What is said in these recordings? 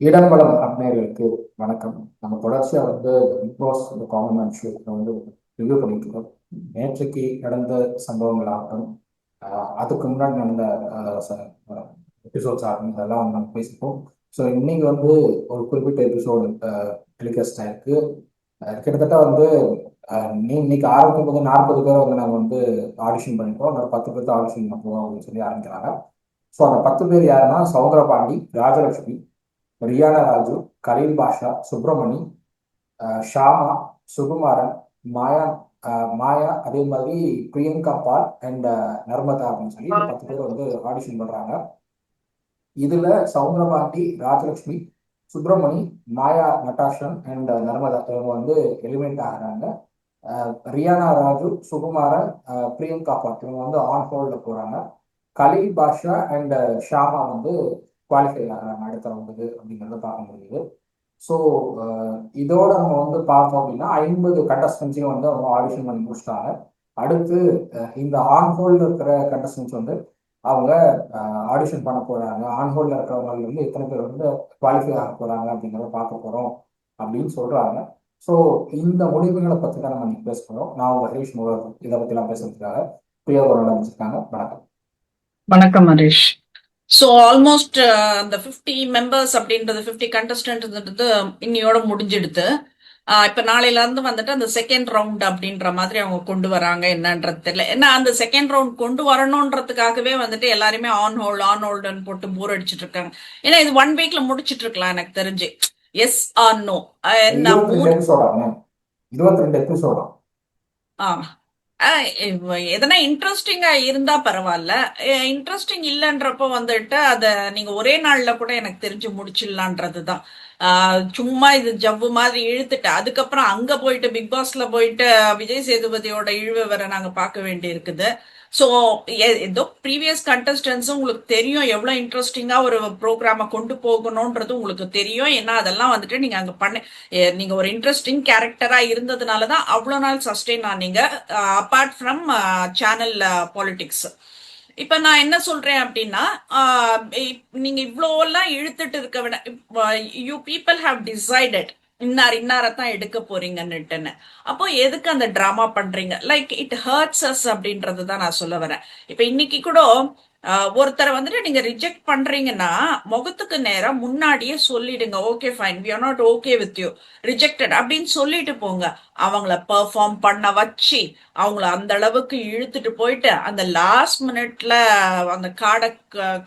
இடம்பலம் அப்நேயர்களுக்கு வணக்கம். நம்ம தொடர்ச்சியா பிக் பாஸ் இந்த காமன் மேன் ஷோக்கு ரிவ்யூ பண்ணிட்டு இருக்கோம். நேற்றைக்கு நடந்த சம்பவங்கள் ஆகட்டும், அதுக்கு முன்னாடி நடந்த எபிசோட்ஸ் ஆகட்டும், இதெல்லாம் நம்ம பேசிப்போம். ஸோ இன்னைக்கு ஒரு குறிப்பிட்ட எபிசோடு டெலிகாஸ்ட் ஆயிருக்கு. கிட்டத்தட்ட நீ இன்னைக்கு ஆரம்பிக்கும் போது 40 பேரை நாங்கள் ஆடிஷன் பண்ணிப்போம். ஒரு 10 பேருக்கு ஆடிஷன் பண்ணுவோம் அப்படின்னு சொல்லி ஆரம்பிக்கிறாங்க. ஸோ அந்த 10 பேர் யாருன்னா சௌந்தரபாண்டி, ராஜலட்சுமி, ரியானா ராஜு, கலீல் பாஷா, சுப்பிரமணி, ஷாமா, சுகுமாரன், மாயா, மாயா, அதே மாதிரி பிரியங்கா பால் அண்ட் நர்மதா அப்படின்னு சொல்லி இந்த 10 பேர் ஆடிஷன் பண்றாங்க. இதுல சவுந்தரபாண்டி, ராஜலட்சுமி, சுப்பிரமணி, மாயா நட்டாஷன் அண்ட் நர்மதா இவங்க எலிமினேட் ஆகிறாங்க. ரியானா ராஜு, சுகுமாரன், பிரியங்கா பால் இவங்க ஆன் ஹோல்ட்ல போறாங்க. கலீல் பாஷா அண்ட் ஷாமா குவாலிஃபை ஆகிறாங்க அடுத்த ரவுண்டுக்கு அப்படிங்கிறத பார்க்க முடியுது. ஸோ இதோட நம்ம பார்த்தோம் அப்படின்னா 50 கண்டஸ்டன்ஸையும் அவங்க ஆடிஷன் பண்ணி முடிச்சிட்டாங்க. அடுத்து இந்த ஆன் ஹோல்டில் இருக்கிற கண்டஸ்டன்ஸ் அவங்க ஆடிஷன் பண்ண போறாங்க. ஆன் ஹோல்டில் இருக்கிறவங்க எத்தனை பேர் குவாலிஃபை ஆக போறாங்க அப்படிங்கிறத பார்க்க போறோம் அப்படின்னு சொல்றாங்க. ஸோ இந்த முடிவுகளை பற்றி தான் நம்ம இன்னைக்கு பேச போறோம். நான் உங்க ஹரீஷ் முகர் இதை பற்றிலாம் பேசுறதுக்காக பிரியா ஒரு ஆரம்பிச்சிருக்காங்க. வணக்கம். வணக்கம் ஹரீஷ். ஸோ ஆல்மோஸ்ட் அந்த 50 மெம்பர்ஸ் அப்படின்றது 50 கண்டஸ்டன்ட்ன்றது இன்னையோட முடிஞ்சிடுது. இப்போ நாளையில இருந்து அந்த செகண்ட் ரவுண்ட் அப்படின்ற மாதிரி அவங்க கொண்டு வராங்க என்னன்றது தெரியல. ஏன்னா அந்த செகண்ட் ரவுண்ட் கொண்டு வரணுன்றதுக்காகவே எல்லாருமே ஆன் ஹோல்டுன்னு போட்டு போர் அடிச்சிட்டு இருக்காங்க. ஏன்னா இது 1 வீக்ல முடிச்சிட்டு இருக்கலாம் எனக்கு தெரிஞ்சு. Yes or no. 22 எபிசோடா? ஆ எதனா இன்ட்ரெஸ்டிங்கா இருந்தா பரவாயில்ல. இன்ட்ரெஸ்டிங் இல்லைன்றப்போ அத நீங்க ஒரே நாள்ல கூட எனக்கு தெரிஞ்சு முடிச்சிடலான்றதுதான். சும்மா இது ஜவ்வு மாதிரி இழுத்துட்டு அதுக்கப்புறம் அங்க போயிட்டு பிக் பாஸ்ல போயிட்டு விஜய் சேதுபதியோட இழிவு வேற நாங்க பார்க்க வேண்டி இருக்குது. ஸோ ஏதோ ப்ரீவியஸ் கண்டஸ்டன்ஸும் உங்களுக்கு தெரியும் எவ்வளோ இன்ட்ரெஸ்டிங்கா ஒரு ப்ரோக்ராமை கொண்டு போகணுன்றது உங்களுக்கு தெரியும். ஏன்னா அதெல்லாம் நீங்க அங்க நீங்க ஒரு இன்ட்ரெஸ்டிங் கேரக்டரா இருந்ததுனால தான் அவ்வளோ நாள் சஸ்டெயின் ஆனீங்க, அப்பார்ட் ஃப்ரம் சேனல் பாலிடிக்ஸ். இப்ப நான் என்ன சொல்றேன் அப்படின்னா, நீங்க இவ்வளோ எல்லாம் இழுத்துட்டு இருக்க விட, யூ பீப்புள் ஹாவ் டிசைடட் இன்னாரத்தான் எடுக்க போறீங்கன்னுட்டுன்னு. அப்போ எதுக்கு அந்த டிராமா பண்றீங்க? லைக் இட் ஹர்ட்ஸ் அஸ் அப்படின்றது தான் நான் சொல்ல வரேன். இப்ப இன்னைக்கு கூட ஒருத்தரை நீங்க ரிஜெக்ட் பண்றீங்கன்னா முகத்துக்கு நேரம் முன்னாடியே சொல்லிடுங்க, okay fine, we are not okay with you, rejected அப்படின்னு சொல்லிட்டு போங்க. அவங்கள பெர்ஃபார்ம் பண்ண வச்சு அவங்கள அந்த அளவுக்கு இழுத்துட்டு போயிட்டு அந்த லாஸ்ட் மினிட்ல அந்த காடை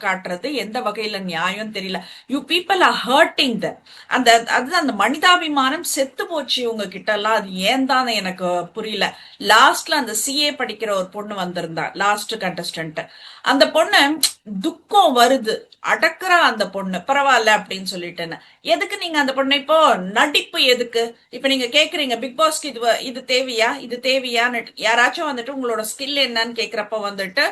காட்டுறது எந்த வகையில நியாயம் தெரியல. யூ பீப்புள் ஆர் ஹர்ட்டிங் த அந்த அதுதான் அந்த மனிதாபிமானம் செத்து போச்சு உங்ககிட்ட எல்லாம். அது ஏன் தான் எனக்கு புரியல. லாஸ்ட்ல அந்த சிஏ படிக்கிற ஒரு பொண்ணு வந்திருந்தா, லாஸ்ட் கண்டஸ்டன்ட். அந்த பொண்ணு துக்கம் வருது, அடக்குறா அந்த பொண்ணு, பரவாயில்ல அப்படின்னு சொல்லிட்டேன்னு. எதுக்கு நீங்க அந்த பொண்ணு இப்போ நடிப்பு எதுக்கு? இப்ப நீங்க கேக்குறீங்க பிக் பாஸ்க்கு இது தேவையா, இது தேவையான்னு. யாராச்சும் உங்களோட ஸ்கில் என்னன்னு கேக்குறப்ப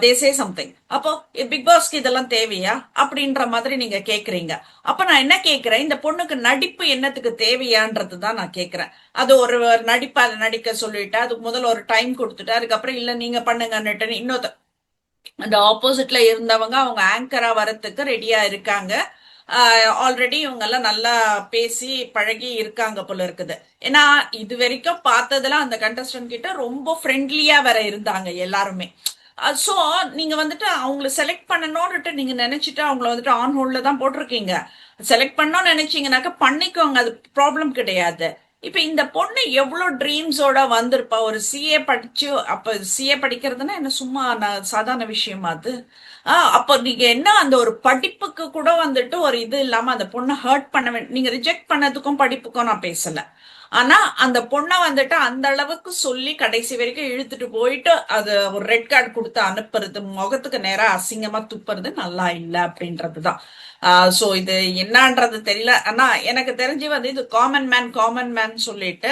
தே சே சம்திங். அப்போ பிக் பாஸ்க்கு இதெல்லாம் தேவையா அப்படின்ற மாதிரி நீங்க கேக்குறீங்க. அப்ப நான் என்ன கேக்குறேன், இந்த பொண்ணுக்கு நடிப்பு என்னத்துக்கு தேவையான்றது தான் நான் கேக்குறேன். அது ஒரு நடிப்பா நடிக்க சொல்லிட்டு அதுக்கு முதல்ல ஒரு டைம் கொடுத்துட்டு அதுக்கப்புறம் இல்ல நீங்க பண்ணுங்கன்னுட்டு இன்னொரு அந்த ஆப்போசிட்ல இருந்தவங்க அவங்க ஆங்கரா வரத்துக்கு ரெடியா இருக்காங்க. ஆல்ரெடி இவங்க எல்லாம் நல்லா பேசி பழகி இருக்காங்க போல இருக்குது. ஏன்னா இது வரைக்கும் பார்த்ததுல அந்த கண்டஸ்டன்ட் கிட்ட ரொம்ப ஃப்ரெண்ட்லியா வேற இருந்தாங்க எல்லாருமே. ஸோ நீங்க அவங்கள செலக்ட் பண்ணணும்னுட்டு நீங்க நினைச்சிட்டு அவங்கள ஆன் ஹோல்ட்ல தான் போட்டிருக்கீங்க. செலக்ட் பண்ணணும்னு நினைச்சீங்கன்னாக்க பண்ணிக்கோங்க, அது ப்ராப்ளம் கிடையாது. இப்ப இந்த பொண்ணு எவ்வளவு ட்ரீம்ஸோட வந்திருப்பா. ஒரு சிஏ படிச்சு, அப்ப சிஏ படிக்கிறதுனா என்ன சும்மா சாதாரண விஷயமா அது? அப்போ நீங்க என்ன அந்த ஒரு படிப்புக்கு கூட ஒரு இது இல்லாம அந்த பொண்ணை ஹர்ட் பண்ண நீங்க ரிஜெக்ட் பண்ணதுக்கும் படிப்புக்கும் நான் பேசல. ஆனா அந்த பொண்ணை அந்த அளவுக்கு சொல்லி கடைசி வரைக்கும் இழுத்துட்டு போயிட்டு அது ஒரு ரெட் கார்டு கொடுத்து அனுப்புறது, முகத்துக்கு நேரா அசிங்கமா துப்புறது நல்லா இல்லை அப்படின்றதுதான். சோ இது என்னன்றது தெரியல. ஆனா எனக்கு தெரிஞ்சு இது காமன் மேன் சொல்லிட்டு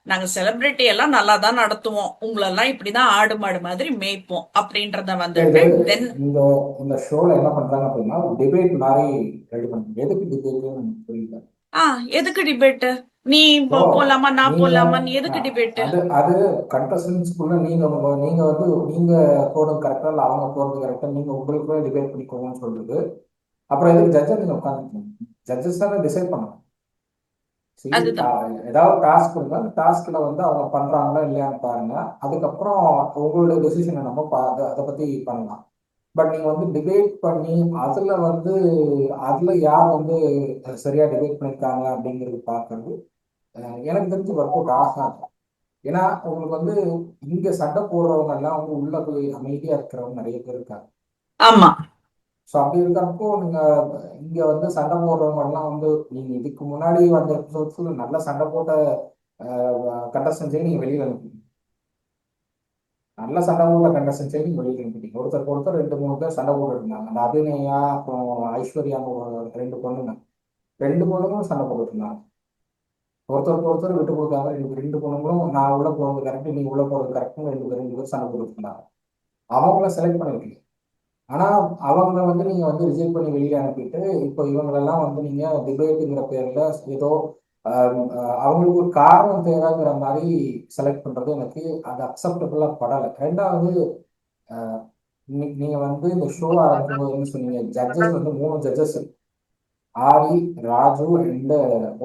நாங்க செலிபிரிட்டி எல்லாம் நல்லா தான் நடத்துவோம், உங்களெல்லாம் இப்படிதான் ஆடு மாடு மாதிரி மேய்ப்போம் அப்படின்றத தென் இந்த இந்த ஷோல என்ன பண்றாங்க அப்படின்னா டிபேட் மாதிரி ரெடி பண்றாங்க. எதுக்கு டிபேட் புரியல. எதுக்கு டிபேட்? நீ போலாமா நான் நீங்க போலாமா, நீ எதுக்கு டிபேட்? அது அது கண்டஸ்டன்ஸ்குள்ள நீங்க நீங்க போறது கரெக்டா இல்ல அவங்க போறது கரெக்டா, நீங்க உங்களுக்குள்ள டிபேட் பண்ணிக்கோங்கன்னு சொல்றது. அப்புறம் எதுக்கு ஜட்ஜை நீங்க உட்காந்துருக்கீங்க? ஜட்ஜஸ் தானே டிசைட் பண்ணணும். சரி, அதுதான். ஏதாவது டாஸ்க் இருந்தா அந்த டாஸ்க்ல வந்து அவங்க பண்றாங்களா இல்லையான்னு பாருங்க. அதுக்கப்புறம் உங்களுடைய டெசிஷனை நம்ம அதை பத்தி பண்ணலாம். பட் நீங்க வந்து டிபேட் பண்ணி அதுல வந்து அதுல யார் வந்து சரியா டிபேட் பண்ணிருக்காங்க அப்படிங்கிறது பார்க்கறது எனக்கு தெரிஞ்சு ஒர்க் அவுட் ஆகாது. ஏன்னா உங்களுக்கு வந்து இங்க சண்டை போடுறவங்க எல்லாம் வந்து உள்ள போய் அமைதியா இருக்கிறவங்க நிறைய பேர் இருக்காங்க. ஆமா. ஸோ அப்படி இருக்கிறப்போ நீங்க இங்க வந்து சண்டை போடுறவங்க எல்லாம் வந்து நீங்க இதுக்கு முன்னாடி வந்த எபிசோட்ஸ்ல நல்ல சண்டை போட்ட கண்டஸ்டன்ஸே நீங்க வெளியில அனுப்பிட்டீங்க. நல்ல சண்டை போட்ட கண்டஸ்டன்ஸே நீங்க வெளியில அனுப்பிட்டீங்க. ஒருத்தருக்கு ஒருத்தர் ரெண்டு மூணு பேர் சண்டை போட்டு இருந்தாங்க. அந்த அபிநயா அப்புறம் ஐஸ்வர்யான்னு ஒரு ரெண்டு பொண்ணுங்க, ரெண்டு பொண்ணுங்களும் சண்டை போட்டுட்டு இருந்தாங்க. ஒருத்தருக்கு ஒருத்தர் விட்டு கொடுக்காம ரெண்டு பொண்ணுங்களும் நான் உள்ள போறது கரெக்ட், நீ உள்ள போறது கரெக்ட்னு ரெண்டு பேர் சண்டை போட்டுட்டு இருந்தாங்க. அவங்கள செலக்ட் பண்ணிருக்கீங்க. ஆனா அவங்க வந்து நீங்க வந்து ரிஜெக்ட் பண்ணி வெளியே அனுப்பிட்டு இப்போ இவங்களெல்லாம் வந்து நீங்க டிபேட்டுங்கிற பேர்ல ஏதோ அவங்களுக்கு ஒரு காரணம் தேவைங்கிற மாதிரி செலக்ட் பண்றது எனக்கு அது அக்செப்டபுளா படலை. ரெண்டாவது, நீங்க வந்து இந்த ஷோ ஆரம்பிக்கும் போது என்ன சொன்னீங்க? ஜட்ஜஸ் வந்து மூணு ஜட்ஜஸ், ஆரி, ராஜு அண்ட்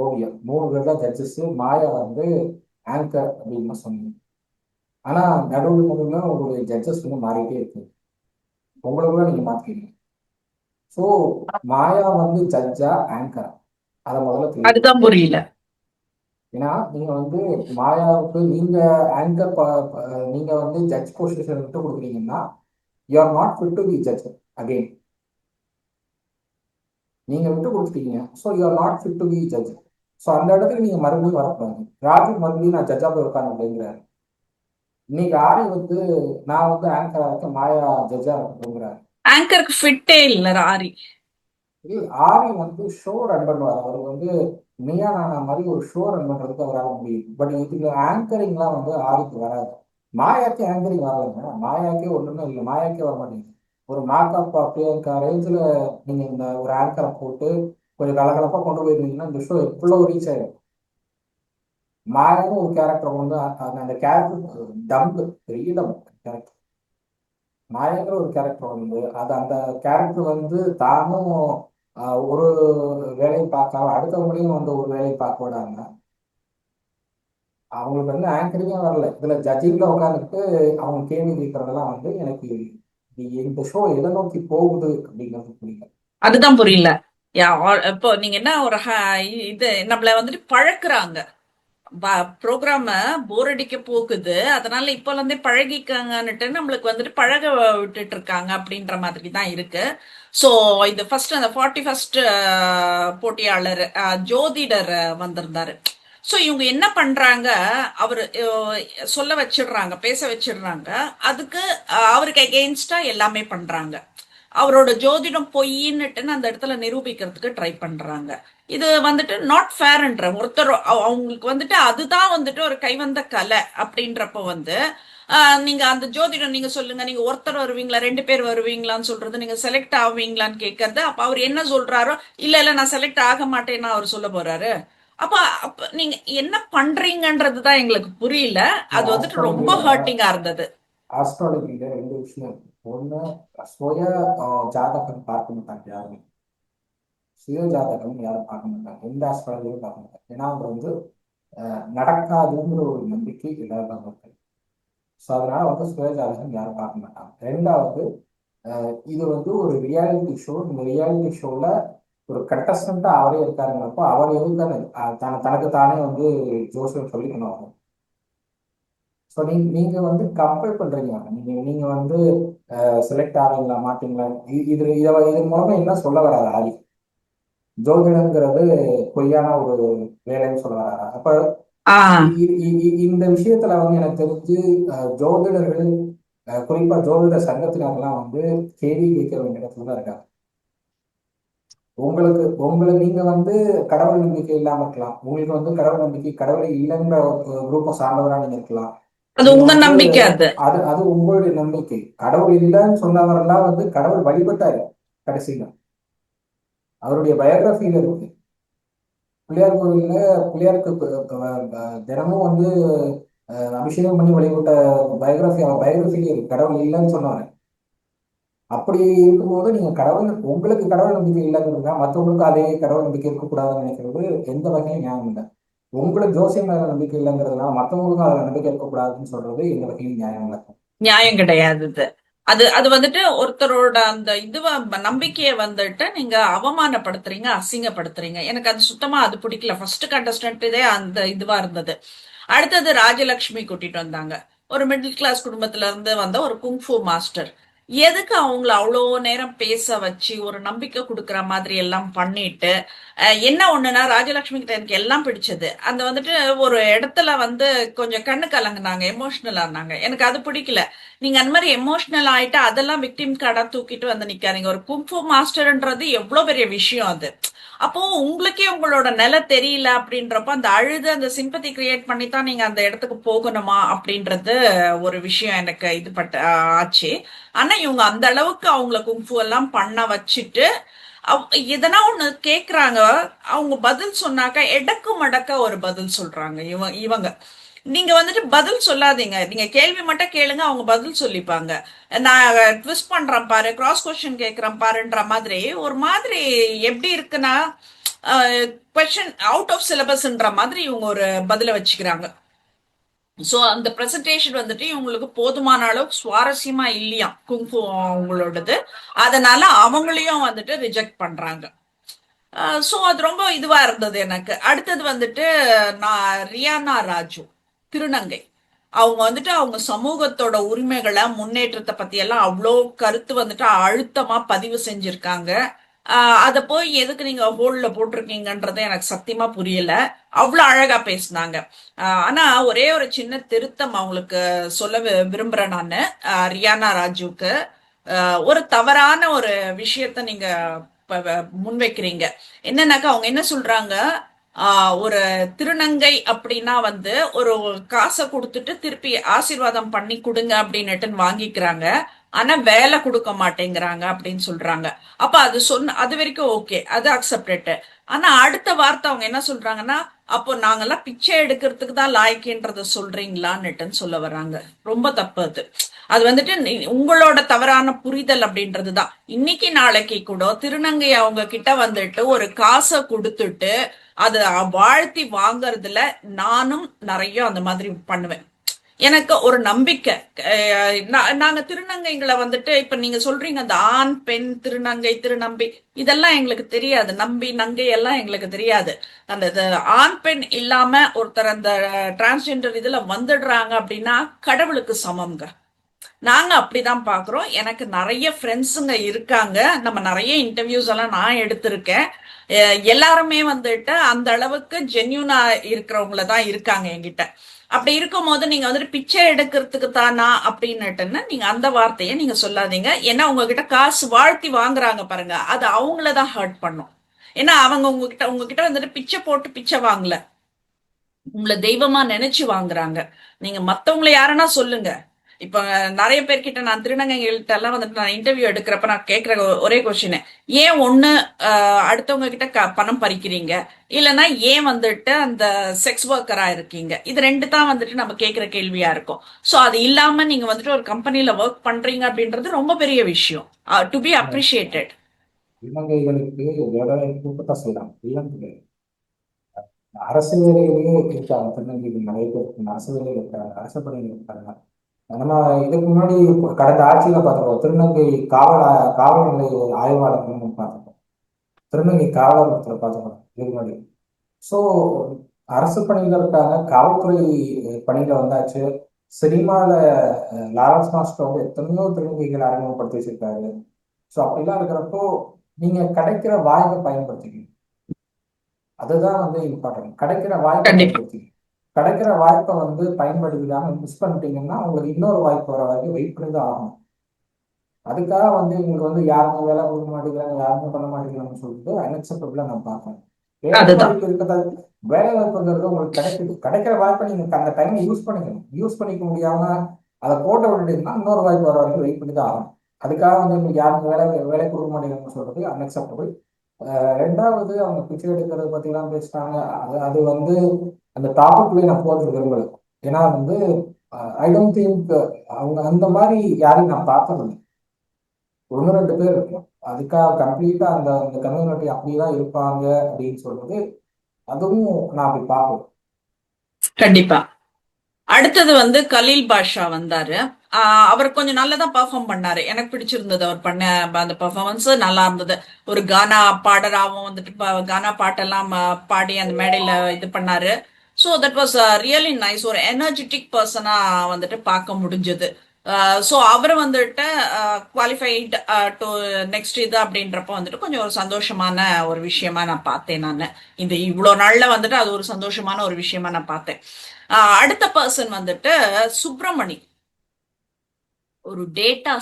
ஓவியம், மூணு பேர் தான் ஜட்ஜஸ். மாயா வந்து ஆங்கர் அப்படின்னு சொன்னீங்க. ஆனா நடுவில் நடுவில் உங்களுடைய ஜட்ஜஸ் வந்து மாறிட்டே இருக்கு. உங்களுக்குள்ள நீங்க மாத்திக்கிறீங்க. ஸோ மாயா வந்து ஜட்ஜா ஆங்கரா? அதை முதல்ல கிளியர் பண்ணுங்க. அதுதான் புரியல. ஏன்னா நீங்க வந்து மாயாவுக்கு நீங்க ஆங்கர் நீங்க வந்து ஜட்ஜ் பொசிஷன் விட்டு கொடுக்குறீங்கன்னா you are not fit to be judge again. நீங்க விட்டு கொடுத்துட்டீங்க, so you are not fit to be judge. So அந்த இடத்துக்கு நீங்க மறுபடியும் வரக்கூடாது. ராஜு மறுபடியும் நான் ஜட்ஜா போய் உட்காந்து அப்படிங்கிறாரு. இன்னைக்கு ஆரி வந்து நான் வந்து ஆங்கரா இருக்க, மாயா ஜட்ஜா இருக்கணுங்கிறாரு. ஆங்கருக்கு ஃபிட்டே இல்ல ராரி. ஆரி வந்து ஷோ ரன் பண்ணுவார். அவர் வந்து மியா நானா மாதிரி ஒரு ஷோ ரன் பண்றதுக்கு அவரால் முடியும். பட் இதுல ஆங்கரிங்லாம் வந்து ஆரிக்கு வராது. மாயாக்கே ஆங்கரிங் வரலைங்க. மாயாக்கே ஒண்ணுமே இல்லை, மாயாக்கே வர மாட்டேங்குது. ஒரு மேக்கப் பிரியங்கா ரேஞ்சில் நீங்க இந்த ஒரு ஆங்கரை போட்டு கொஞ்சம் கலகலப்பா கொண்டு போயிருந்தீங்கன்னா இந்த ஷோ எவ்வளவு ரீச் ஆயிடும். மாயாவும் ஒரு கேரக்டர் வந்து அந்த கேரக்டர் டம்பு, பெரிய டம்பு கேரக்டர். மாயாங்கிற ஒரு கேரக்டர் வந்து அது அந்த கேரக்டர் வந்து தானும் ஒரு வேலையை பார்க்காம அடுத்தவங்களையும் வந்து ஒரு வேலையை பார்க்க விடாங்க. அவங்களுக்கு வந்து ஆங்கரிங்கே வரல, இதுல ஜட்ஜிங்ல உட்காந்துட்டு அவங்க கேள்வி கேட்கறதெல்லாம் வந்து எனக்கு இந்த ஷோ எதை நோக்கி போகுது அப்படிங்கிறது புரியல. அதுதான் புரியல. இப்போ நீங்க என்ன ஒரு இது நம்மள வந்துட்டு பழக்குறாங்க. ப்ரோக்ராம போர் அடிக்க போகுது, அதனால இப்போல இருந்தே பழகிக்கங்கன்னுட்டு நம்மளுக்கு வந்துட்டு பழக விட்டுட்டு இருக்காங்க அப்படின்ற மாதிரி தான் இருக்கு. ஸோ இது ஃபர்ஸ்ட் அந்த 41st போட்டியாளர் ஜோதிடர் வந்திருந்தாரு. ஸோ இவங்க என்ன பண்றாங்க, அவர் சொல்ல வச்சிடுறாங்க, பேச வச்சிடுறாங்க. அதுக்கு அவருக்கு எகெயின்ஸ்டா எல்லாமே பண்றாங்க. அவரோட ஜோதிடம் பொய்ன்னுட்டுன்னு அந்த இடத்துல நிரூபிக்கிறதுக்கு ட்ரை பண்றாங்க. இது வந்துட்டு நாட் ஃபேர்ன்ற ஒருத்தர் அவங்களுக்கு வந்துட்டு அதுதான் வந்துட்டு ஒரு கைவந்த கலை அப்படின்றப்ப வந்து நீங்க அந்த ஜோதிடம் நீங்க சொல்லுங்க, நீங்க ஒருத்தர் வருவீங்களா ரெண்டு பேர் வருவீங்களான்னு சொல்றது, நீங்க செலக்ட் ஆவீங்களான்னு கேட்கறது. அப்ப அவர் என்ன சொல்றாரோ, இல்ல இல்ல நான் செலக்ட் ஆக மாட்டேன்னு அவர் சொல்ல போறாரு. அப்ப அப்ப நீங்க என்ன பண்றீங்கன்றதுதான் எங்களுக்கு புரியல. இந்த அது வந்துட்டு ரொம்ப ஆஸ்ட்ராலஜியில ஹர்ட்டிங்கா இருந்தது. ஆஸ்ட்ராலஜியில ரெண்டு விஷயம் இருக்கு. ஒண்ணு, சுய ஜாதகம் பார்க்க மாட்டாங்க யாருமே. சுய ஜாதகம் யாரும் பார்க்க மாட்டாங்க, எந்த ஆஸ்ட்ராலஜியும் பார்க்க மாட்டாங்க. ஏன்னா அது வந்து நடக்காதுங்கிற ஒரு நம்பிக்கை எல்லாருக்கும் இருக்கு. ஸோ அதனால வந்து சுய ஜாதகம் யாரும் பார்க்க மாட்டாங்க. ரெண்டாவது, இது வந்து ஒரு ரியாலிட்டி ஷோ. இந்த ரியாலிட்டி ஷோல ஒரு கண்டஸ்டண்டா அவரே இருக்காருங்கிறப்போ அவர் எதுக்கு தனக்கு தானே வந்து ஜோசியம் சொல்லிக்கணும் அவர். ஸோ நீங்க வந்து கம்பேர் பண்றீங்க. நீங்க வந்து செலக்ட் ஆவீங்களா மாட்டீங்களா, இதன் மூலமா என்ன சொல்ல வராது ஆரி? ஜோதிடங்கிறது பொய்யான ஒரு வேலைன்னு சொல்ல வராரா? அப்ப ஆஹ் இந்த விஷயத்துல வந்து எனக்கு தெரிஞ்சு ஜோதிடர்கள் குறிப்பா ஜோதிட சங்கத்தினர்லாம் வந்து கேள்வி கேட்க வேண்டிய இடத்துல தான் இருக்காங்க. உங்களுக்கு நீங்க வந்து கடவுள் நம்பிக்கை இல்லாம இருக்கலாம், உங்களுக்கு வந்து கடவுள் நம்பிக்கை கடவுளை இல்லைங்கிற குரூப்பை சார்ந்தவரா நீங்க இருக்கலாம். அது நீங்க உங்க வந்து நம்பிக்கை அது. அது அது உங்களுடைய நம்பிக்கை. கடவுள் இல்லைன்னு சொன்னவரெல்லாம் வந்து கடவுள் வழிபட்டாரு கடைசியில. அவருடைய பயோகிராஃபியில இருக்கு. பிள்ளையார் கோவில்ல பிள்ளையாருக்கு தினமும் வந்து அபிஷேகம் பண்ணி வழிபட்ட பயோகிராஃபிலே இருக்கு. கடவுள் இல்லைன்னு சொன்னவரு. அப்படி இருக்கும்போது நீங்க கடவுள் உங்களுக்கு கடவுள் நம்பிக்கை இல்லைங்கிறதுனா மற்றவங்களுக்கு அதே கடவுள் நம்பிக்கை இருக்கக்கூடாதுன்னு நினைக்கிறது எந்த வகையும் நியாயம் இல்லை. உங்களுக்கு ஜோசியம் மேல நம்பிக்கை இல்லைங்கிறதுனால மற்றவங்களுக்கும் அதில் நம்பிக்கை இருக்கக்கூடாதுன்னு சொல்றது எந்த வகையும் நியாயம் இல்லை. நியாயம் கிடையாது இது. அது அது வந்துட்டு ஒருத்தரோட அந்த இதுவ நம்பிக்கையை வந்துட்டு நீங்க அவமானப்படுத்துறீங்க, அசிங்கப்படுத்துறீங்க. எனக்கு அது சுத்தமா அது பிடிக்கல. ஃபர்ஸ்ட் கண்டஸ்டன்ட் இதே அந்த இதுவா இருந்தது. அடுத்தது ராஜலட்சுமி கூட்டிட்டு வந்தாங்க. ஒரு மிடில் கிளாஸ் குடும்பத்துல இருந்து வந்த ஒரு குங்ஃபூ மாஸ்டர். எதுக்கு அவங்கள அவ்வளோ நேரம் பேச வச்சு ஒரு நம்பிக்கை கொடுக்குற மாதிரி எல்லாம் பண்ணிட்டு, என்ன ஒண்ணுன்னா ராஜலட்சுமி கிட்ட எனக்கு எல்லாம் பிடிச்சது. அந்த வந்துட்டு ஒரு இடத்துல வந்து கொஞ்சம் கண்ணு கலங்குனாங்க, எமோஷனல் ஆனாங்க. எனக்கு அது பிடிக்கல. நீங்க அந்த மாதிரி எமோஷனல் ஆயிட்டு அதெல்லாம் விக்டிம் கார்டா தூக்கிட்டு வந்து நிக்காதீங்க. ஒரு குங்ஃபூ மாஸ்டர்ன்றது எவ்வளவு பெரிய விஷயம் அது. அப்போ உங்களுக்கே உங்களோட நிலை தெரியல அப்படின்றப்ப அந்த அழுது அந்த சிம்பத்தி கிரியேட் பண்ணி தான் நீங்க அந்த இடத்துக்கு போகணுமா அப்படின்றது ஒரு விஷயம் எனக்கு இது ஆச்சு. ஆனா இவங்க அந்த அளவுக்கு அவங்கள குங்ஃபூ எல்லாம் பண்ண வச்சுட்டு எதனா ஒண்ணு கேக்குறாங்க, அவங்க பதில் சொன்னாக்கா எடக்கு மடக்கா ஒரு பதில் சொல்றாங்க. இவங்க நீங்க வந்துட்டு பதில் சொல்லாதீங்க, நீங்க கேள்வி மட்டும் கேளுங்க, அவங்க பதில் சொல்லிப்பாங்க. நான் ட்விஸ்ட் பண்றேன் பாரு, கிராஸ் கொஸ்டின் கேட்கிறேன் பாருன்ற மாதிரி ஒரு மாதிரி எப்படி இருக்குன்னா கொஸ்டின் அவுட் ஆஃப் சிலபஸ்ன்ற மாதிரி இவங்க ஒரு பதில வச்சுக்கிறாங்க. சோ அந்த பிரசன்டேஷன் வந்துட்டு இவங்களுக்கு போதுமான அளவுக்கு சுவாரஸ்யமா இல்லையா குங்ஃபூ அவங்களோடது. அதனால அவங்களையும் வந்துட்டு ரிஜெக்ட் பண்றாங்க. சோ அது ரொம்ப இதுவா இருந்தது எனக்கு. அடுத்தது வந்துட்டு நான் ரியானா ராஜு, திருநங்கை. அவங்க வந்துட்டு அவங்க சமூகத்தோட உரிமைகளை முன்னேற்றத்தை பத்தி எல்லாம் அவ்வளோ கருத்து வந்துட்டு அழுத்தமா பதிவு செஞ்சிருக்காங்க. அத போய் எதுக்கு நீங்க ஹோல்ல போட்டிருக்கீங்கன்றது எனக்கு சத்தியமா புரியல. அவ்வளவு அழகா பேசினாங்க. ஆனா ஒரே ஒரு சின்ன திருத்தம் அவங்களுக்கு சொல்ல விரும்புறேன் நானு. ரியானா ராஜுக்கு ஒரு தவறான ஒரு விஷயத்த நீங்க முன்வைக்கிறீங்க. என்னன்னாக்கா அவங்க என்ன சொல்றாங்க, ஒரு திருநங்கை அப்படின்னா வந்து ஒரு காசை கொடுத்துட்டு திருப்பி ஆசீர்வாதம் பண்ணி கொடுங்க அப்படின்னுட்டு வாங்கிக்கிறாங்க. ஆனா வேலை கொடுக்க மாட்டேங்கிறாங்க அப்படின்னு சொல்றாங்க. அப்ப அது அது வரைக்கும் ஓகே, அது அக்செப்டட். ஆனா அடுத்த வார்த்தை அவங்க என்ன சொல்றாங்கன்னா, அப்போ நாங்கெல்லாம் பிச்சை எடுக்கிறதுக்கு தான் லாய்க்குன்றத சொல்றீங்களான்னுட்டுன்னு சொல்ல வர்றாங்க. ரொம்ப தப்பு அது. அது வந்துட்டு உங்களோட தவறான புரிதல் அப்படின்றதுதான். இன்னைக்கு நாளைக்கு கூட திருநங்கை அவங்க கிட்ட வந்துட்டு ஒரு காசை கொடுத்துட்டு அது வாழ்த்தி வாங்கறதுல நானும் நிறைய அந்த மாதிரி பண்ணுவேன். எனக்கு ஒரு நம்பிக்கை. நாங்க திருநங்கைகளை வந்துட்டு இப்ப நீங்க சொல்றீங்க அந்த ஆண் பெண் திருநங்கை திருநம்பி இதெல்லாம் எங்களுக்கு தெரியாது. நம்பி நங்கை எல்லாம் எங்களுக்கு தெரியாது. அந்த ஆண் பெண் இல்லாம ஒருத்தர் அந்த டிரான்ஸ்ஜெண்டர் இதுல வந்துடுறாங்க அப்படின்னா கடவுளுக்கு சமம்ங்க. நாங்க அப்படிதான் பாக்குறோம். எனக்கு நிறைய ஃப்ரெண்ட்ஸுங்க இருக்காங்க. நம்ம நிறைய இன்டர்வியூஸ் எல்லாம் நான் எடுத்திருக்கேன். எல்லாருமே வந்துட்டு அந்த அளவுக்கு ஜென்யூனா இருக்கிறவங்கள தான் இருக்காங்க என்கிட்ட. அப்படி இருக்கும் போது நீங்க வந்துட்டு பிச்சை எடுக்கிறதுக்கு தானா அப்படின்னுட்டுன்னு நீங்க அந்த வார்த்தையை நீங்க சொல்லாதீங்க. ஏன்னா உங்ககிட்ட காசு வாழ்த்தி வாங்குறாங்க பாருங்க, அது அவங்களதான் ஹர்ட் பண்ணும். ஏன்னா அவங்க உங்ககிட்ட வந்துட்டு பிச்சை போட்டு பிச்சை வாங்கல, உங்களை தெய்வமா நினைச்சு வாங்குறாங்க. நீங்க மத்தவங்களை யாருன்னா சொல்லுங்க. இப்ப நிறைய பேர்கிட்ட நான் திருநங்கைகள்கிட்ட எல்லாம் வந்துட்டு நான் இன்டர்வியூ எடுக்கிறப்ப நான் கேட்கிற ஒரே கொஸ்டின், ஏன் ஒண்ணு அடுத்தவங்க கிட்ட பணம் பறிக்கிறீங்க, இல்லைன்னா ஏன் வந்துட்டு அந்த செக்ஸ் ஒர்க்கரா இருக்கீங்க. இது ரெண்டு தான் வந்துட்டு நம்ம கேட்கிற கேள்வியா இருக்கும். சோ அது இல்லாம நீங்க வந்துட்டு ஒரு கம்பெனில ஒர்க் பண்றீங்க அப்படின்றது ரொம்ப பெரிய விஷயம், டு பி அப்ரிஷியேட்டட். இலங்கைகளுக்கு வேலை கூட்டத்தை செய்யலாம் இல்லைன்னு அரசு வேலையிலேயே இருக்காங்க. திருநங்கைகள் நிறைய பேர் இருக்காங்க. அரசு வேலையில் இருக்காங்க, அரசு பணியில் இருக்காங்க. நம்ம இதுக்கு முன்னாடி கடந்த ஆட்சியில பார்த்துருக்கோம், திருநங்கை காவல் நிலைய ஆய்வாளர்னு பார்த்துருக்கோம், திருநங்கை காவலர் பார்த்துருக்கோம் இதுக்கு முன்னாடி. ஸோ அரசு பணியில இருக்காங்க, காவல்துறை பணியில வந்தாச்சு. சினிமால லாரன்ஸ் மாஸ்டர் வந்து எத்தனையோ திருநங்கைகள் அறிமுகப்படுத்தி வச்சிருக்காரு. ஸோ அப்படிலாம் இருக்கிறப்போ நீங்க கிடைக்கிற வாய்ப்பை பயன்படுத்திக்கணும். அதுதான் வந்து இம்பார்ட்டன்ட். கிடைக்கிற வாய்ப்பை கண்டிப்பா. பயன்படுத்திக்கணும். கிடைக்கிற வாய்ப்பை வந்து பயன்படுத்திக்காம மிஸ் பண்ணிட்டீங்கன்னா உங்களுக்கு இன்னொரு வாய்ப்பு வர வரைக்கும் வெயிட் பண்ணி தான் ஆகணும். அதுக்காக வந்து இவங்களுக்கு வந்து யாருமே வேலை கொடுக்க மாட்டேங்கிறாங்க, யாருமே பண்ண மாட்டேங்கிறாங்கன்னு சொல்லிட்டு அன்அக்செப்டபிளா நான் பார்ப்பேன். வேலை அதுதான். வாய்ப்பு இருக்கிறது, வேலை வாய்ப்புங்கிறது உங்களுக்கு கிடைக்குது. கிடைக்கிற வாய்ப்பை நீங்க அந்த டைம் யூஸ் பண்ணிக்கணும். யூஸ் பண்ணிக்க முடியாம அதை போட்ட விட்டுட்டீங்கன்னா இன்னொரு வாய்ப்பு வர வரைக்கும் வெயிட் பண்ணி தான் ஆகணும். அதுக்காக வந்து உங்களுக்கு யாருமே வேலை கொடுக்க மாட்டேங்கிறாங்கன்னு சொல்றது அன்அக்செப்டபிள். ரெண்டாவது அவங்க பிச்சை எடுக்கிறது பத்திலாம் பேசிட்டாங்க. அது வந்து அந்த டாபிக்லயே நான் போறது விரும்பல. ஏன்னா வந்து ஐ டோன்ட் திங்க் அவங்க அந்த மாதிரி யாரையும் நான் பார்த்ததில்லை. ஒன்று ரெண்டு பேர் இருக்கும். அதுக்காக கம்ப்ளீட்டா அந்த அந்த கம்யூனிட்டி அப்படிதான் இருப்பாங்க அப்படின்னு சொல்றது, அதுவும் நான் அப்படி பார்ப்பேன். கண்டிப்பா. அடுத்தது வந்து கலீல் பாஷா வந்தாரு. அவர் கொஞ்சம் நல்லதா பெர்ஃபார்ம் பண்ணாரு. எனக்கு பிடிச்சிருந்தது அவர் பண்ண அந்த பெர்ஃபார்மன்ஸ் நல்லா இருந்தது. ஒரு கானா பாடராகவும் வந்துட்டு கானா பாட்டெல்லாம் பாடி அந்த மேடையில இது பண்ணாரு. So that was really nice. ஒரு எனர்ஜெட்டிக் பர்சனா வந்துட்டு பார்க்க முடிஞ்சது. ஸோ அவர் வந்துட்டு குவாலிஃபைட் டு நெக்ஸ்ட் இது அப்படின்றப்ப வந்துட்டு கொஞ்சம் ஒரு சந்தோஷமான ஒரு விஷயமா நான் பார்த்தேன். நான் இந்த இவ்வளோ நாள்ல வந்துட்டு அது ஒரு சந்தோஷமான ஒரு விஷயமா நான் பார்த்தேன். அடுத்த பர்சன் வந்துட்டு சுப்பிரமணி, ஒரு டேட்டா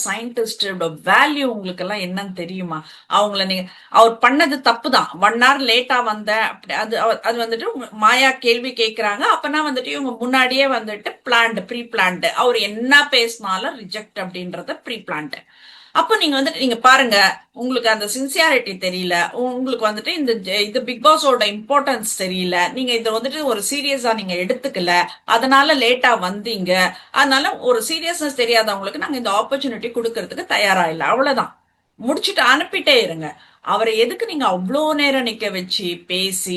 சயின்டிஸ்டோட வேல்யூ உங்களுக்கு எல்லாம் என்னன்னு தெரியுமா? அவங்கள நீங்க அவர் பண்ணது தப்பு தான். 1 hour லேட்டா வந்த அப்படி அது வந்துட்டு மாயா கேள்வி கேட்கிறாங்க. அப்பனா வந்துட்டு இவங்க முன்னாடியே வந்துட்டு ப்ரீ பிளான்டு அவர் என்ன பேசினாலும் ரிஜெக்ட் அப்படின்றத ப்ரீ பிளான்டு. அப்போ நீங்க வந்துட்டு நீங்க பாருங்க, உங்களுக்கு அந்த சின்சியாரிட்டி தெரியல, உங்களுக்கு வந்துட்டு இது பிக் பாஸோட இம்பார்ட்டன்ஸ் தெரியல, நீங்க இதை வந்துட்டு ஒரு சீரியஸா நீங்க எடுத்துக்கல, அதனால லேட்டா வந்தீங்க. அதனால ஒரு சீரியஸ்னஸ் தெரியாதவங்களுக்கு நாங்க இந்த ஆப்பர்ச்சுனிட்டி கொடுக்கறதுக்கு தயாரா இல்லை, அவ்வளவுதான். முடிச்சுட்டு அனுப்பிட்டே இருங்க. அவரை எதுக்கு நீங்க அவ்வளோ நேரம் நிக்க வச்சு பேசி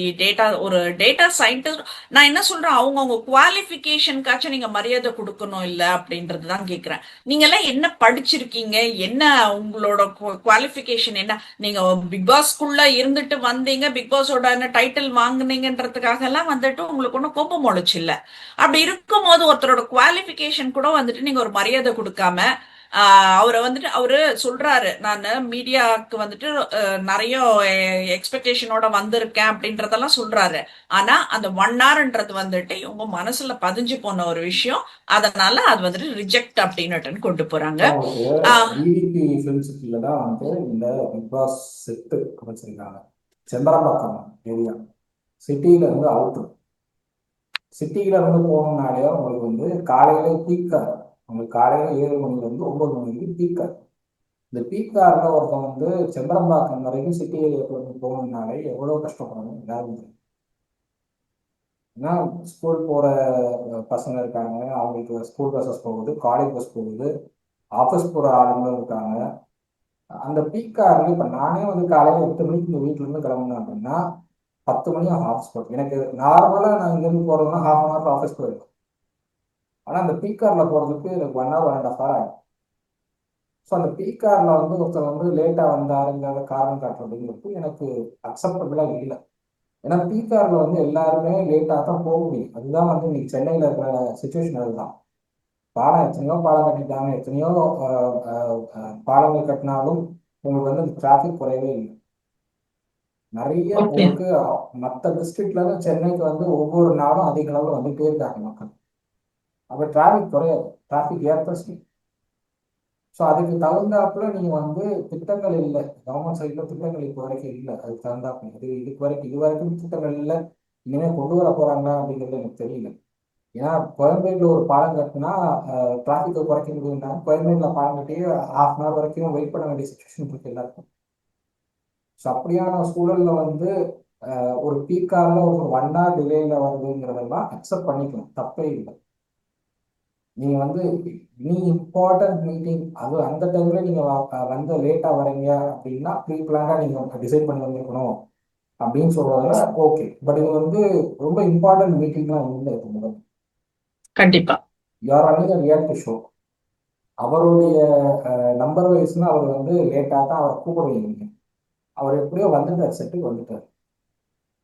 ஒரு டேட்டா சயின்டிஸ்ட், நான் என்ன சொல்றேன், அவங்க குவாலிஃபிகேஷனுக்காச்சும் நீங்க மரியாதை கொடுக்கணும் இல்ல அப்படின்றது தான் கேட்கிறேன். நீங்க எல்லாம் என்ன படிச்சிருக்கீங்க? என்ன உங்களோட குவாலிஃபிகேஷன் என்ன? நீங்க பிக் பாஸ்க்குள்ள இருந்துட்டு வந்தீங்க, பிக் பாஸோட டைட்டில் வாங்குனீங்கன்றதுக்காக எல்லாம் வந்துட்டு உங்களுக்கு ஒன்றும் கோபம் முளைச்சு இல்ல. அப்படி இருக்கும் போது ஒருத்தரோட குவாலிஃபிகேஷன் கூட வந்துட்டு நீங்க ஒரு மரியாதை கொடுக்காம, அவரை வந்துட்டு அவரு சொல்றாரு, நான் மீடியாவுக்கு வந்துட்டு நிறைய எக்ஸ்பெக்டேஷனோட வந்திருக்கேன் அப்படின்றதெல்லாம் சொல்றாரு. ஆனா அந்த 1 hourன்றது வந்துட்டு இவங்க மனசுல பதிஞ்சு போன ஒரு விஷயம். அதனால அது வந்துட்டு ரிஜெக்ட் அப்படின்னு கொண்டு போறாங்க. அவங்களுக்கு டிடிபி ஃபிலிம் சிட்டில தான் வந்து இந்த பிக் பாஸ் செட்டு அமைச்சிருக்காங்க. செம்பரம்பாக்கம் ஏரியா சிட்டியில இருந்து அவுட்ரு. சிட்டியில இருந்து போகணும்னாலே உங்களுக்கு வந்து காலையில பீக்கார், உங்களுக்கு காலையில 7 மணிலேருந்து 9 மணி வரைக்கும் பீக்கார். இந்த பீக்கார்ல ஒருத்தன் வந்து செம்பரம்பாக்கம் வரைக்கும் சிட்டியில் போகணும்னாலே எவ்வளோ கஷ்டப்படணும் எல்லாரும் தெரியும். ஏன்னா ஸ்கூல் போகிற பசங்க இருக்காங்க, அவங்களுக்கு ஸ்கூல் பஸ்ஸஸ் போகுது, காலேஜ் பஸ் போகுது, ஆஃபீஸ் போகிற ஆளுங்களும் இருக்காங்க. அந்த பீக்காரில் இப்போ நானே வந்து காலையில் 8 மணிக்கு இந்த வீட்டிலேருந்து கிளம்புனேன் அப்படின்னா 10 மணி ஆஃபீஸ் போகிறேன். எனக்கு நார்மலாக நான் இங்கேருந்து போகிறதுனா ½ hour ஆஃபீஸ் போயிடுவேன். ஆனால் அந்த பீக்காரில் போகிறதுக்கு எனக்கு 1 hour 1.5 hour ஆகும். ஸோ அந்த பீக்காரில் வந்து ஒருத்தர் வந்து லேட்டாக வந்தாருங்கிறத காரணம் காட்டுறதுங்கிறது எனக்கு அக்செப்டபிளாக இல்லை. ஏன்னா பீக்காரில் வந்து எல்லாருமே லேட்டாக தான் போக முடியும். அதுதான் வந்து இன்னைக்கு சென்னையில் இருக்கிற சுச்சுவேஷன். அதுதான் பாலம் எத்தனையோ பாலம் கட்டிட்டாங்க, எத்தனையோ பாலங்கள் கட்டினாலும் உங்களுக்கு வந்து இந்த டிராஃபிக் குறையவே இல்லை. நிறைய ஓகே. உங்களுக்கு மற்ற டிஸ்ட்ரிக்ட்ல இருந்து சென்னைக்கு வந்து ஒவ்வொரு நாளும் அதிக அளவில் வந்துட்டே இருக்காங்க மக்கள். அப்போ டிராஃபிக் குறையாது, டிராஃபிக் ஏற்படுத்தி. ஸோ அதுக்கு தகுந்தாப்புல நீங்க வந்து திட்டங்கள் இல்லை, கவர்மெண்ட் சைட்ல திட்டங்கள் இப்போ வரைக்கும் இல்லை. அதுக்கு தகுந்தாப்புல இது வரைக்கும் திட்டங்கள் இல்லை. இனிமேல் கொண்டு வர போறாங்களா அப்படிங்கிறது எனக்கு தெரியல. ஏன்னா கோயம்பேடுல ஒரு பாலம் கட்டினா டிராஃபிக்கை குறைக்க முடியும்னா கோயம்பேடுல பாலம் கட்டி ½ hour வரைக்கும் வெயிட் பண்ண வேண்டிய சுச்சுவேஷன் இருக்கு எல்லாருக்கும். ஸோ அப்படியான சூழல்ல வந்து ஒரு பீக்காரில் ஒரு 1 hour டிலேல வருதுங்கிறதெல்லாம் அக்செப்ட் பண்ணிக்கணும், தப்பே இல்லை. நீங்க வந்து நீ இம்பார்ட்டன்ட் மீட்டிங் அது அந்த டைம்ல நீங்க வந்து லேட்டா வரீங்க அப்படின்னா ப்ரீ பிளானா நீங்க டிசைட் பண்ணி வந்திருக்கணும் அப்படின்னு சொல்றதுல ஓகே. பட் இது வந்து ரொம்ப இம்பார்ட்டன்ட் மீட்டிங்லாம் இல்லை. இது முதல் கண்டிப்பா. யார் ரன்னிங் ரியாலிட்டி ஷோ, அவருடைய நம்பர் வைஸ்னா அவர் வந்து லேட்டாக தான் அவரை கூப்பிடுவீங்க. அவர் எப்படியோ வந்துட்டார், செட்டுக்கு வந்துட்டார்.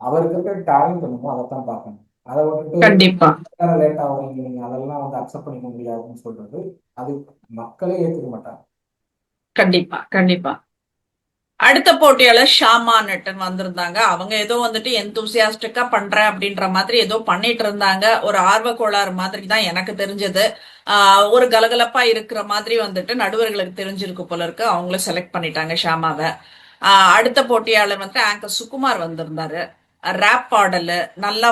அவருக்கு இருக்கிற டேலண்ட் என்னமோ அதைத்தான் பார்க்கணும். அதை விட்டுட்டு கண்டிப்பா. லேட் ஆகுறீங்க நீங்க அதெல்லாம் வந்து அக்செப்ட் பண்ணிக்க முடியாதுன்னு சொல்றது அது மக்களே ஏற்றுக்க மாட்டாங்க. கண்டிப்பா. கண்டிப்பா. அடுத்த போட்டியாளர் ஷாமா நட்டன் வந்திருந்தாங்க. அவங்க ஏதோ வந்துட்டு எந்தூசியாஸ்டிக்கா பண்றேன் அப்படின்ற மாதிரி ஏதோ பண்ணிட்டு இருந்தாங்க. ஒரு ஆர்வ கோளாறு மாதிரி தான் எனக்கு தெரிஞ்சது. ஒரு கலகலப்பா இருக்கிற மாதிரி வந்துட்டு நடுவர்களுக்கு தெரிஞ்சிருக்கு போல இருக்கு. அவங்களும் செலக்ட் பண்ணிட்டாங்க ஷாமாவை. அடுத்த போட்டியாளர் வந்து ஆங்கர் சுகுமார் வந்திருந்தாரு. ரேப் பாடலு நல்லா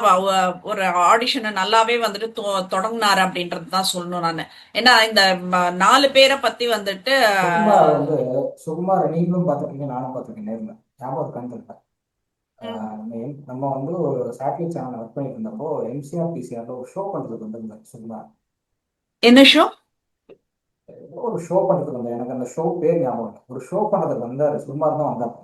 ஒரு ஆடிஷனை நல்லாவே வந்துட்டு தொடங்கினாரு அப்படின்றது தான் சொல்லணும் நான். ஏன்னா இந்த 4 பேரை பத்தி வந்துட்டு சுகுமார் வந்து சுகுமார் நீங்களும் பார்த்துருக்கீங்க, நானும் பார்த்துருக்கேன் நேரில். ஞாபகம் இருக்கான்னு தெரியல. நம்ம வந்து ஒரு சேட்டலைட் சேனல் ஒர்க் பண்ணிட்டு இருந்தப்போ எம்சிஆர் பிசிஆர்ல ஒரு ஷோ பண்றதுக்கு வந்திருந்தார் சுகுமார். என்ன ஷோ? ஒரு ஷோ பண்ணுறதுக்கு வந்தேன். எனக்கு அந்த ஷோ பேர் ஞாபகம் இல்லை. ஒரு ஷோ பண்ணுறதுக்கு வந்தார், சுகுமார் தான் வந்தார்.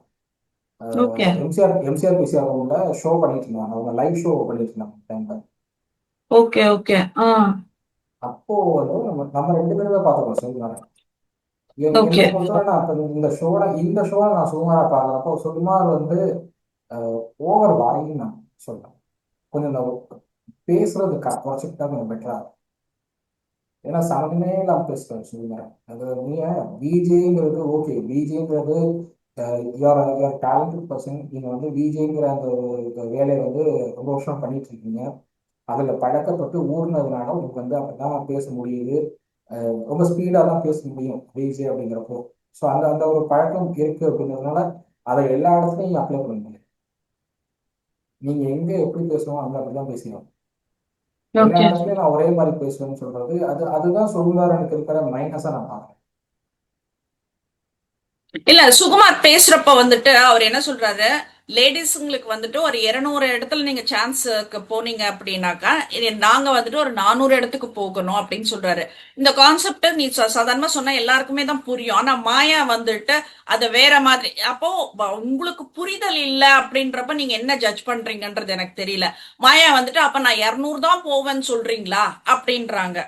ஓகே. எம்சிஆர் பிசிஆர் ரூம்ல ஷோ பண்ணிட்டு இருந்தாங்க, அவங்க லைவ் ஷோ பண்ணிட்டு இருந்தாங்க டைம்ல. ஓகே. ஓகே. ஆ. அப்போ வந்து நம்ம ரெண்டு பேருமே பார்த்துக்கோம் சுகுமார். ஓகே. என்னை பொறுத்தவரை நான் அப்ப இந்த ஷோல நான் சுகுமாரை பார்க்குறப்போ சுகுமார் வந்து ஓவர் வாயின்னு நான் சொல்றேன். கொஞ்சம் இந்த பேசுறது குறைச்சிக்கிட்டா கொஞ்சம் பெட்டரா. ஏன்னா சமமே இல்லாமல் பேசுறாரு சுகுமார். அது நீங்க விஜேங்கிறது ஓகே, விஜேங்கிறது யுவர் டேலண்டட் பர்சன். நீங்க வந்து விஜேங்கிற அந்த ஒரு வேலையை வந்து ரொம்ப வருஷம் பண்ணிட்டு இருக்கீங்க. அதுல பழக்கப்பட்டு ஊர்னதுனால உங்களுக்கு வந்து அப்படிதான் பேச முடியுது. ரொம்ப ஸ்பீடாக தான் பேச முடியும் விஜே அப்படிங்கிறப்போ. ஸோ அந்த அந்த ஒரு பழக்கம் இருக்கு அப்படிங்கிறதுனால அதை எல்லா இடத்துலையும் நீங்க அப்ளை பண்ண முடியும். நீங்க எங்க எப்படி பேசணும் அங்க அப்படிதான் பேசணும். எல்லா ஓகே. இடத்துலயும் நான் ஒரே மாதிரி பேசுவேன்னு சொல்றது அதுதான் சுகுமார் எனக்கு இருக்கிற மைனஸா நான் பார்க்குறேன். இல்ல, சுகுமார் பேசுறப்ப வந்துட்டு அவர் என்ன சொல்றாரு, லேடிஸுங்களுக்கு வந்துட்டு ஒரு 200 இடத்துல நீங்க சான்ஸ்க்கு போனீங்க அப்படின்னாக்கா நாங்க வந்துட்டு ஒரு 400 இடத்துக்கு போகணும் அப்படின்னு சொல்றாரு. இந்த கான்செப்ட் நீ சாதாரணமா சொன்னா எல்லாருக்குமே தான் புரியும். ஆனா மாயா வந்துட்டு அது வேற மாதிரி. அப்போ உங்களுக்கு புரிதல் இல்ல அப்படின்றப்ப நீங்க என்ன ஜட்ஜ் பண்றீங்கன்றது எனக்கு தெரியல. மாயா வந்துட்டு அப்ப நான் 200 தான் போவேன்னு சொல்றீங்களா அப்படின்றாங்க.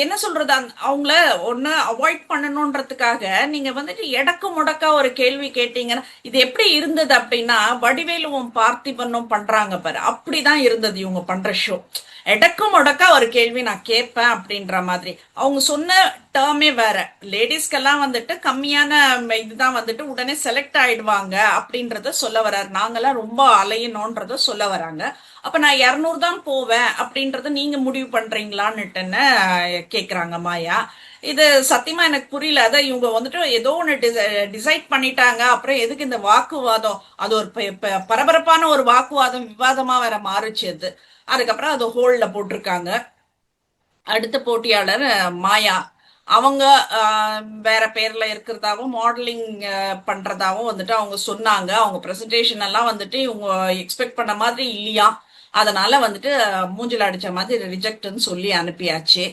என்ன சொல்றது, அவங்கள ஒண்ணு அவாய்ட் பண்ணணும்ன்றதுக்காக நீங்க வந்துட்டு எடக்கு முடக்கா ஒரு கேள்வி கேட்டீங்கன்னா, இது எப்படி இருந்தது அப்படின்னா வடிவேலுவும் பார்த்திபனும் பண்றாங்க பாரு, அப்படிதான் இருந்தது இவங்க பண்ற ஷோ. எடக்கு முடக்கா ஒரு கேள்வி நான் கேட்பேன் அப்படின்ற மாதிரி. அவங்க சொன்ன டேர்மே வேற. லேடிஸ்க்கெல்லாம் வந்துட்டு கம்மியான இதுதான் வந்துட்டு உடனே செலக்ட் ஆயிடுவாங்க அப்படின்றத சொல்ல வர்றாரு. நாங்கெல்லாம் ரொம்ப அலையணும்ன்றத சொல்ல வராங்க. அப்ப நான் 200 தான் போவேன் அப்படின்றத நீங்க முடிவு பண்றீங்களான்னுட்டுன்னு கேக்குறாங்க மாயா. இது சத்தியமா எனக்கு புரியல. அதான் இவங்க வந்துட்டு ஏதோ ஒண்ணு டிசைட் பண்ணிட்டாங்க, அப்புறம் எதுக்கு இந்த வாக்குவாதம், அது ஒரு பரபரப்பான ஒரு வாக்குவாதம் விவாதமா வேற மாறுச்சு அது. அதுக்கப்புறம் அது ஹோல்ட்ல போட்டிருக்காங்க. அடுத்த போட்டியாளர் மாயா. அவங்க வேற பேர்ல இருக்கிறதாவும் மாடலிங் பண்றதாவும் வந்துட்டு அவங்க சொன்னாங்க. அவங்க பிரசன்டேஷன் எல்லாம் வந்துட்டு இவங்க எக்ஸ்பெக்ட் பண்ண மாதிரி இல்லையா, அதனால வந்துட்டு மூஞ்சில அடிச்ச மாதிரி ரிஜெக்ட்னு சொல்லி அனுப்பியாச்சு.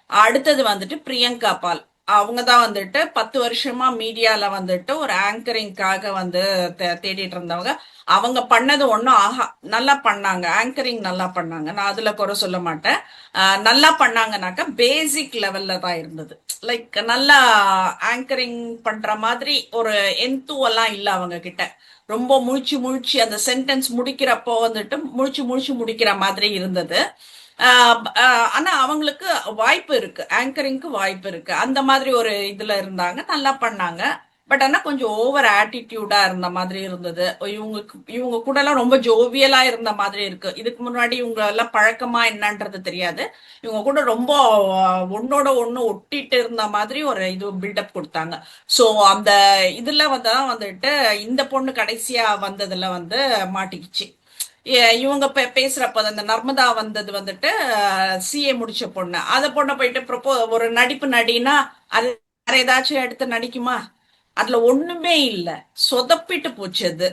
அடுத்தது வந்துட்டு பிரியங்கா பால். அவங்க தான் வந்துட்டு 10 வருஷமா மீடியால வந்துட்டு ஒரு ஆங்கரிங்காக வந்து தேடிட்டு இருந்தவங்க. அவங்க பண்ணது ஒன்றும் ஆஹா, நல்லா பண்ணாங்க, ஆங்கரிங் நல்லா பண்ணாங்க, நான் அதுல குறை சொல்ல மாட்டேன். நல்லா பண்ணாங்கனாக்கா பேசிக் லெவல்ல தான் இருந்தது. லைக் நல்லா ஆங்கரிங் பண்ற மாதிரி ஒரு எல்லாம் இல்ல அவங்க கிட்ட. ரொம்ப முழிச்சு முழிச்சு அந்த சென்டென்ஸ் முடிக்கிறப்போ வந்துட்டு முழிச்சு முழிச்சு முடிக்கிற மாதிரி இருந்தது. ஆனா அவங்களுக்கு வாய்ப்பு இருக்கு, ஆங்கரிங்க்கு வாய்ப்பு இருக்கு. அந்த மாதிரி ஒரு இதுல இருந்தாங்க, நல்லா பண்ணாங்க. பட் ஆனா கொஞ்சம் ஓவர் ஆட்டிடியூடா இருந்த மாதிரி இருந்தது. இவங்க கூட எல்லாம் ரொம்ப ஜோவியலா இருந்த மாதிரி இருக்கு. இதுக்கு முன்னாடி இவங்க எல்லாம் பழக்கமா என்னன்றது தெரியாது. இவங்க கூட ரொம்ப ஒன்னோட ஒண்ணு ஒட்டிட்டு இருந்த மாதிரி ஒரு இது பில்டப் கொடுத்தாங்க. சோ அந்த இதுல வந்துட்டு இந்த பொண்ணு கடைசியா வந்ததுல வந்து மாட்டிக்கிச்சு. இவங்க பேசுறப்ப அந்த நர்மதா வந்தது வந்துட்டு சிஏ முடிச்ச பொண்ணு. அத பொண்ணை போயிட்டு ஒரு நடிப்பு நடினா அது வேற ஏதாச்சும் எடுத்து நடிக்குமா? அதுல ஒண்ணுமே இல்ல, சொதப்பிட்டு போச்சு அது.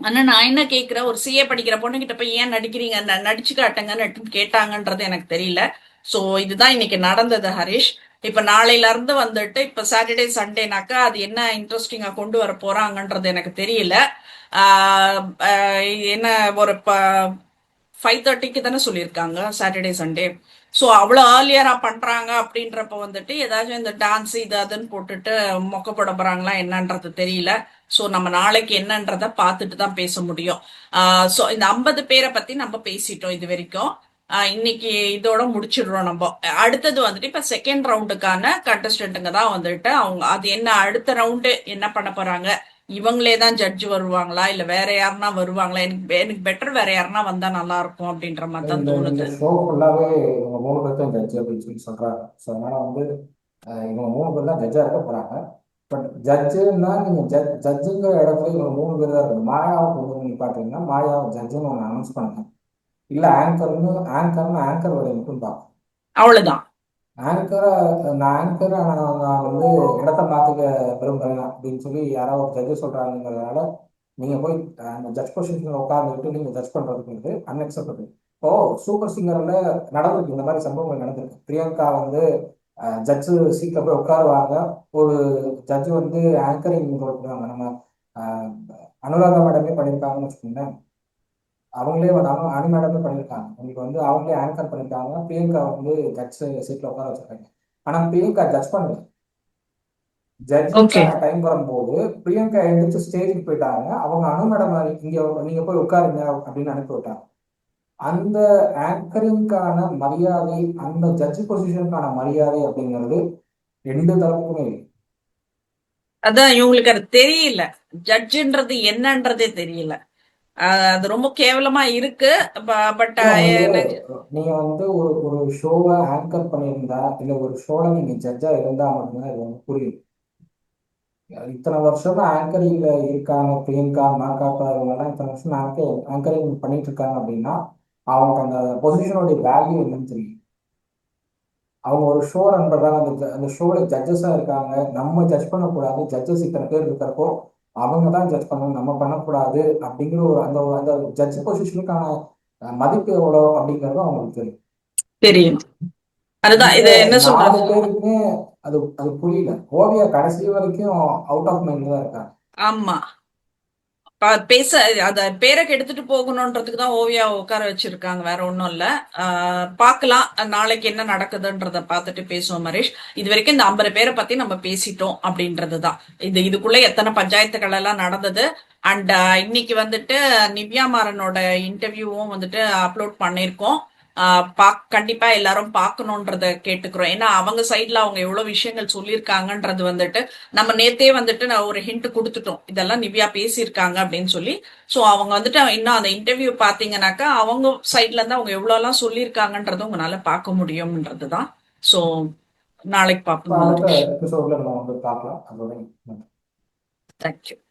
ஆனா நான் என்ன கேக்குறேன், ஒரு சிஏ படிக்கிற பொண்ணு கிட்ட போய் ஏன் நடிக்கிறீங்க, நடிச்சு காட்டுங்கன்னு கேட்டாங்கன்றது எனக்கு தெரியல. சோ இதுதான் இன்னைக்கு நடந்தது ஹரிஷ். இப்ப நாளையில இருந்து வந்துட்டு இப்ப சாட்டர்டே சண்டேனாக்கா அது என்ன இன்ட்ரெஸ்டிங்கா கொண்டு வர போறாங்கன்றது எனக்கு தெரியல. ஆஹ் ஆஹ் என்ன ஒரு 5:30க்கு தானே சொல்லியிருக்காங்க சாட்டர்டே சண்டே. ஸோ அவ்வளோ ஏர்லியரா பண்றாங்க அப்படின்றப்ப வந்துட்டு ஏதாச்சும் இந்த டான்ஸ் இது அதுன்னு போட்டுட்டு மொக்க போறாங்களா என்னன்றது தெரியல. ஸோ நம்ம நாளைக்கு என்னன்றத பார்த்துட்டு தான் பேச முடியும். ஸோ இந்த 50 பேரை பத்தி நம்ம பேசிட்டோம் இது வரைக்கும். இன்னைக்கு இதோட முடிச்சிடுறோம் நம்ம. அடுத்தது வந்துட்டு இப்ப செகண்ட் ரவுண்டுக்கான கண்டஸ்டன்ட்டுங்க தான் வந்துட்டு அவங்க அது என்ன அடுத்த ரவுண்டு என்ன பண்ண போறாங்க, இவங்களே தான் ஜட்ஜ் வருவாங்களா இல்ல வேற யாருன்னா வருவாங்களா, எனக்கு எனக்கு பெட்டர் வேற யாருன்னா வந்தா நல்லா இருக்கும் அப்படின்ற மாதிரி தான் இந்த தோணுது. ஷோ ஃபுல்லாவே இவங்க 3 பேர் தான் ஜட்ஜ் அப்படின்னு சொல்லி சொல்றாங்க. ஸோ அதனால வந்து இவங்க 3 பேர் தான் ஜட்ஜா இருக்க போறாங்க. பட் ஜட்ஜுன்னா நீங்க ஜட்ஜுங்கிற இடத்துல இவங்க 3 பேர் தான் இருக்கு. மாயாவை கொண்டு வந்து நிப்பாட்டீங்கன்னா மாயாவை ஜட்ஜுன்னு ஒன்று அனௌன்ஸ் பண்ணுங்க. இல்ல ஆங்கர்னு ஆங்கர் வரை மட்டும் தான். அவ்வளவுதான். ஆங்கரா நான் ஆங்கரா நான் வந்து இடத்த மாத்திக்க விரும்புறேன் அப்படின்னு சொல்லி யாராவது ஒரு ஜட்ஜு சொல்றாங்கிறதுனால நீங்க போய் அந்த ஜட்ஜ் பொசிஷன்ல உட்கார்ந்துட்டு நீங்க ஜட்ஜ் பண்றதுக்கு வந்து அன்அக்செப்டபிள். இப்போ சூப்பர் சிங்கர்ல நடந்திருக்கு, இந்த மாதிரி சம்பவங்கள் நடந்திருக்கு. பிரியங்கா வந்து ஜட்ஜு சீட்ல போய் உட்காருவாங்க. ஒரு ஜட்ஜு வந்து ஆங்கரிங் கொடுக்குறாங்க. நம்ம அஹ், அனுராதா மேடமே பண்ணியிருக்காங்கன்னு வச்சுக்கோங்களேன். அவங்களே வந்து அனு மேடமே பண்ணியிருக்காங்க. உங்களுக்கு வந்து அவங்களே ஆங்கர் பண்ணியிருக்காங்க. பிரியங்கா வந்து ஜட்ஜ் சீட்ல உட்கார வச்சிருக்காங்க. ஆனா பிரியங்கா ஜட்ஜ் பண்ணல. ஓகே. ஜட்ஜிங்கான டைம் வரும்போது பிரியங்கா எழுந்திரிச்சு ஸ்டேஜுக்கு போயிட்டாங்க. அவங்க அனு மேடம் இங்க நீங்க போய் உட்காருங்க அப்படின்னு அனுப்பி விட்டாங்க. அந்த ஆங்கரிங்கான மரியாதை, அந்த ஜட்ஜ் பொசிஷனுக்கான மரியாதை அப்படிங்கிறது ரெண்டு தரப்புக்குமே இல்லை. அதான் இவங்களுக்கு அது தெரியல. ஜட்ஜுன்றது என்னன்றதே தெரியல. அது ரொம்ப கேவலமா இருக்கு. பட் இல்ல உங்களுக்கு நீங்க வந்து ஒரு ஒரு ஷோவை ஆங்கர் பண்ணியிருந்தா இல்ல ஒரு ஷோல நீங்க ஜட்ஜா இருந்தா மட்டும்தான் இது வந்து புரியும். இத்தனை வருஷமா ஆங்கரிங்ல இருக்காங்க பிரியங்கா நாகாப்பா இவங்கெல்லாம் இத்தனை வருஷம் ஆங்கரிங் பண்ணிட்டு இருக்காங்க அப்படின்னா அவங்க அந்த பொசிஷனோட வேல்யூ என்னன்னு தெரியும். அவங்க ஒரு ஷோ ரன் பண்றாங்க. அந்த ஷோல ஜட்ஜஸா இருக்காங்க. நம்ம ஜட்ஜ் பண்ணக்கூடாது. ஜட்ஜஸ் இத்தனை பேர் இருக்கிறப்போ அவங்க தான் ஜட்ஜ் பண்ணணும், நம்ம பண்ணக்கூடாது அப்படிங்கிற ஒரு அந்த அந்த ஜட்ஜ் பொசிஷனுக்கான மதிப்பு எவ்வளோ அப்படிங்கிறது அவங்களுக்கு தெரியும். தெரியும். அதுதான் இந்த இது என்ன நாலு சொல்றது. பேருக்குமே அது அது புரியல. ஓவியா கடைசி வரைக்கும் அவுட் ஆஃப் மைண்ட்ல தான் இருக்காங்க. ஆமா. பேச அத பேரை கெடுத்துட்டு போகணுன்றதுக்கு தான் ஓவியாவை உட்கார வச்சிருக்காங்க. வேற ஒண்ணும் இல்ல. பார்க்கலாம் நாளைக்கு என்ன நடக்குதுன்றத பார்த்துட்டு பேசுவோம் மரேஷ். இது வரைக்கும் இந்த 50 பேரை பத்தி நம்ம பேசிட்டோம் அப்படின்றதுதான். இதுக்குள்ள எத்தனை பஞ்சாயத்துக்கள் எல்லாம் நடந்தது. அண்ட் இன்னைக்கு வந்துட்டு நிவ்யா மாறனோட இன்டர்வியூவும் வந்துட்டு அப்லோட் பண்ணியிருக்கோம். கண்டிப்பா எல்லாரும் பார்க்கணுன்றத கேட்டுக்கிறோம். ஏன்னா அவங்க சைட்ல அவங்க எவ்வளவு விஷயங்கள் சொல்லியிருக்காங்கன்றது வந்துட்டு நம்ம நேத்தே வந்துட்டு நான் ஒரு ஹிண்ட் கொடுத்துட்டோம். இதெல்லாம் நிவ்யா பேசியிருக்காங்க அப்படின்னு சொல்லி. ஸோ அவங்க வந்துட்டு இன்னும் அந்த இன்டர்வியூ பார்த்தீங்கன்னாக்கா அவங்க சைட்ல இருந்து அவங்க எவ்வளோ எல்லாம் சொல்லியிருக்காங்கன்றத உங்களால பார்க்க முடியும்ன்றதுதான். ஸோ நாளைக்கு இப்போ பார்ப்போம் அடுத்த மகரிஷ். எபிசோட்ல நம்ம வந்து பார்க்கலாம். அதோட தேங்க்யூ.